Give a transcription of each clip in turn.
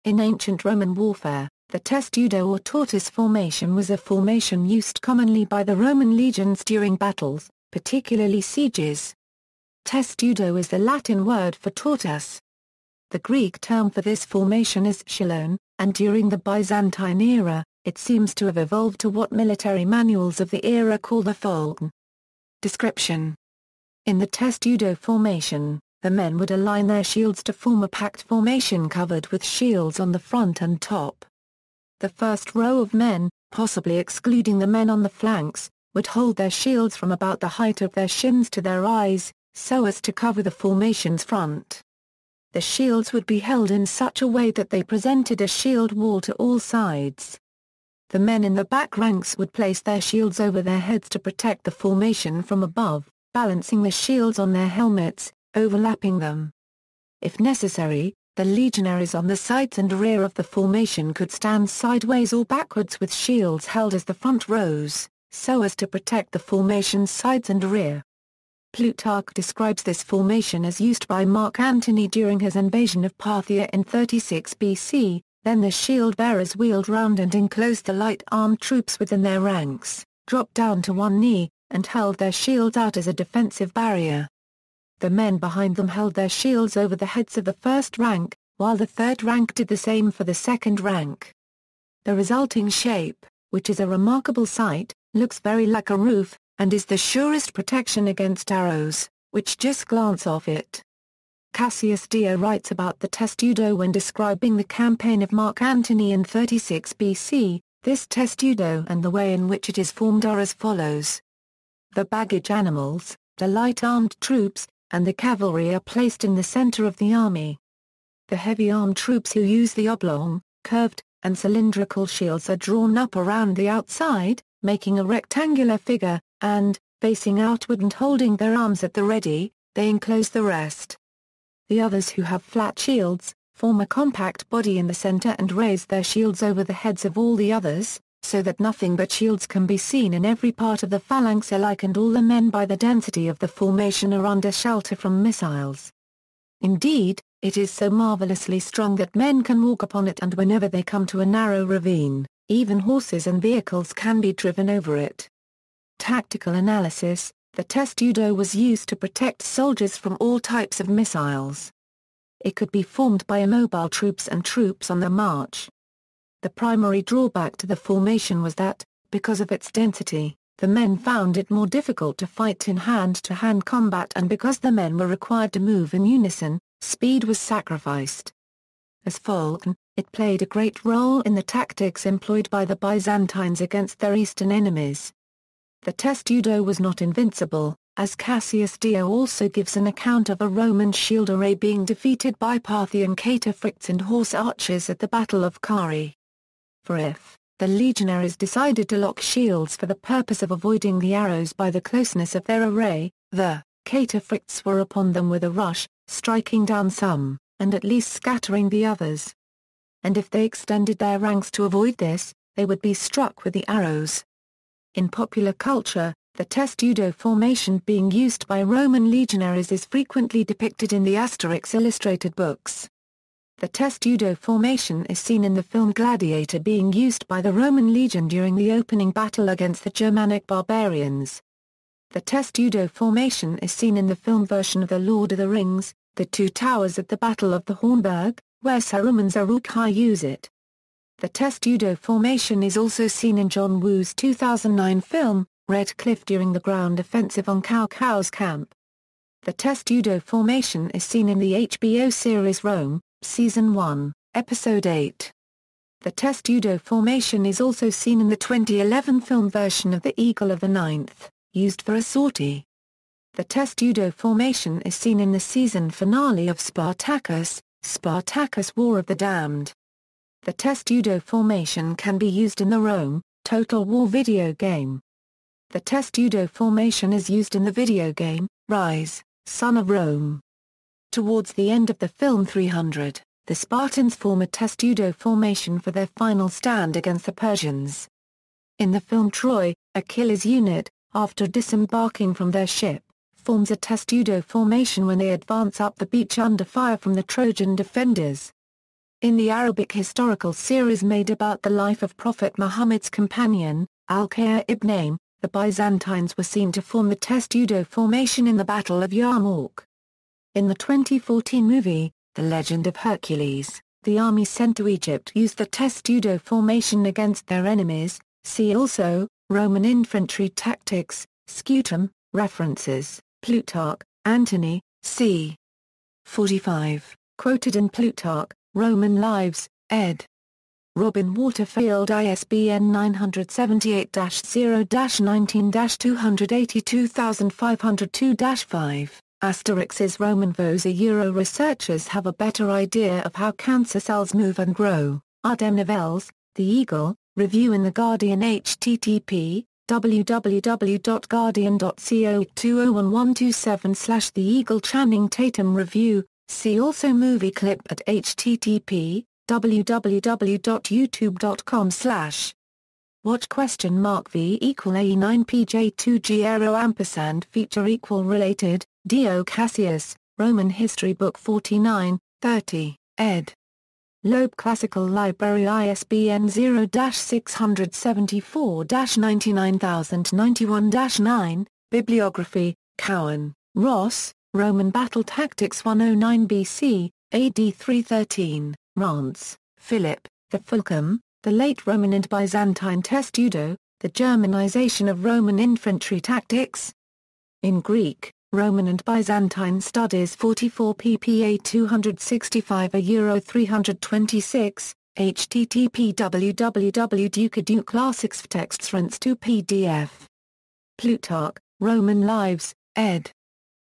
In ancient Roman warfare, the testudo or tortoise formation was a formation used commonly by the Roman legions during battles, particularly sieges. Testudo is the Latin word for tortoise. The Greek term for this formation is chelone, and during the Byzantine era, it seems to have evolved to what military manuals of the era call the foulkon. Description: in the testudo formation, the men would align their shields to form a packed formation covered with shields on the front and top. The first row of men, possibly excluding the men on the flanks, would hold their shields from about the height of their shins to their eyes, so as to cover the formation's front. The shields would be held in such a way that they presented a shield wall to all sides. The men in the back ranks would place their shields over their heads to protect the formation from above, balancing the shields on their helmets, overlapping them. If necessary, the legionaries on the sides and rear of the formation could stand sideways or backwards with shields held as the front rows, so as to protect the formation's sides and rear. Plutarch describes this formation as used by Mark Antony during his invasion of Parthia in 36 BC, then the shield-bearers wheeled round and enclosed the light-armed troops within their ranks, dropped down to one knee, and held their shields out as a defensive barrier. The men behind them held their shields over the heads of the first rank, while the third rank did the same for the second rank. The resulting shape, which is a remarkable sight, looks very like a roof, and is the surest protection against arrows, which just glance off it. Cassius Dio writes about the testudo when describing the campaign of Mark Antony in 36 BC, this testudo and the way in which it is formed are as follows. The baggage animals, the light-armed troops, and the cavalry are placed in the center of the army. The heavy-armed troops who use the oblong, curved, and cylindrical shields are drawn up around the outside, making a rectangular figure, and, facing outward and holding their arms at the ready, they enclose the rest. The others who have flat shields, form a compact body in the center and raise their shields over the heads of all the others, so that nothing but shields can be seen in every part of the phalanx alike, and all the men by the density of the formation are under shelter from missiles. Indeed, it is so marvelously strong that men can walk upon it, and whenever they come to a narrow ravine, even horses and vehicles can be driven over it. Tactical analysis: the testudo was used to protect soldiers from all types of missiles. It could be formed by immobile troops and troops on the march. The primary drawback to the formation was that, because of its density, the men found it more difficult to fight in hand-to-hand combat, and because the men were required to move in unison, speed was sacrificed. As foulkon, it played a great role in the tactics employed by the Byzantines against their eastern enemies. The testudo was not invincible, as Cassius Dio also gives an account of a Roman shield array being defeated by Parthian cataphracts and horse archers at the Battle of Carrhae. For if the legionaries decided to lock shields for the purpose of avoiding the arrows by the closeness of their array, the cataphracts were upon them with a rush, striking down some, and at least scattering the others. And if they extended their ranks to avoid this, they would be struck with the arrows. In popular culture, the testudo formation being used by Roman legionaries is frequently depicted in the Asterix illustrated books. The testudo formation is seen in the film Gladiator being used by the Roman legion during the opening battle against the Germanic barbarians. The testudo formation is seen in the film version of The Lord of the Rings, The Two Towers at the Battle of the Hornburg, where Saruman's Uruk-hai use it. The testudo formation is also seen in John Woo's 2009 film, Red Cliff, during the ground offensive on Cao Cao's camp. The testudo formation is seen in the HBO series Rome, Season 1, Episode 8. The testudo formation is also seen in the 2011 film version of The Eagle of the Ninth, used for a sortie. The testudo formation is seen in the season finale of Spartacus, Spartacus War of the Damned. The testudo formation can be used in the Rome, Total War video game. The testudo formation is used in the video game, Rise, Son of Rome. Towards the end of the film 300, the Spartans form a testudo formation for their final stand against the Persians. In the film Troy, Achilles' unit, after disembarking from their ship, forms a testudo formation when they advance up the beach under fire from the Trojan defenders. In the Arabic historical series made about the life of Prophet Muhammad's companion, Al-Kaya ibn, the Byzantines were seen to form the Testudo formation in the Battle of Yarmouk. In the 2014 movie, The Legend of Hercules, the army sent to Egypt used the Testudo formation against their enemies. See also, Roman infantry tactics, scutum, references, Plutarch, Antony, c. 45, quoted in Plutarch, Roman Lives, ed. Robin Waterfield ISBN 978-0-19-282502-5. Asterix Roman Vosa Euro researchers have a better idea of how cancer cells move and grow. Ardem Novels, The Eagle, review in The Guardian http www.guardian.co/201127/The Eagle Channing Tatum review. See also movie clip at http www.youtube.com/. Watch V equal AE9PJ2G Aero ampersand feature equal related, Dio Cassius, Roman History Book 49, 30, ed. Loeb Classical Library ISBN 0-674-99091-9, Bibliography, Cowan, Ross, Roman Battle Tactics 109 BC, AD 313, Rance, Philip, The Foulkon, The Late Roman and Byzantine Testudo, The Germanization of Roman Infantry Tactics. In Greek, Roman and Byzantine Studies 44 ppA 265 a €326, http www.duke Classics Texts Rents 2 PDF. Plutarch, Roman Lives, ed.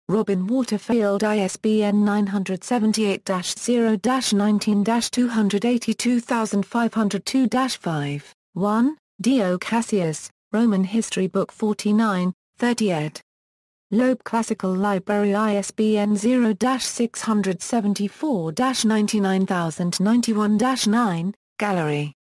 Robin Waterfield ISBN 978-0-19-282502-5. 1, Dio Cassius, Roman History Book 49, 30 ed. Loeb Classical Library ISBN 0-674-99091-9, Gallery.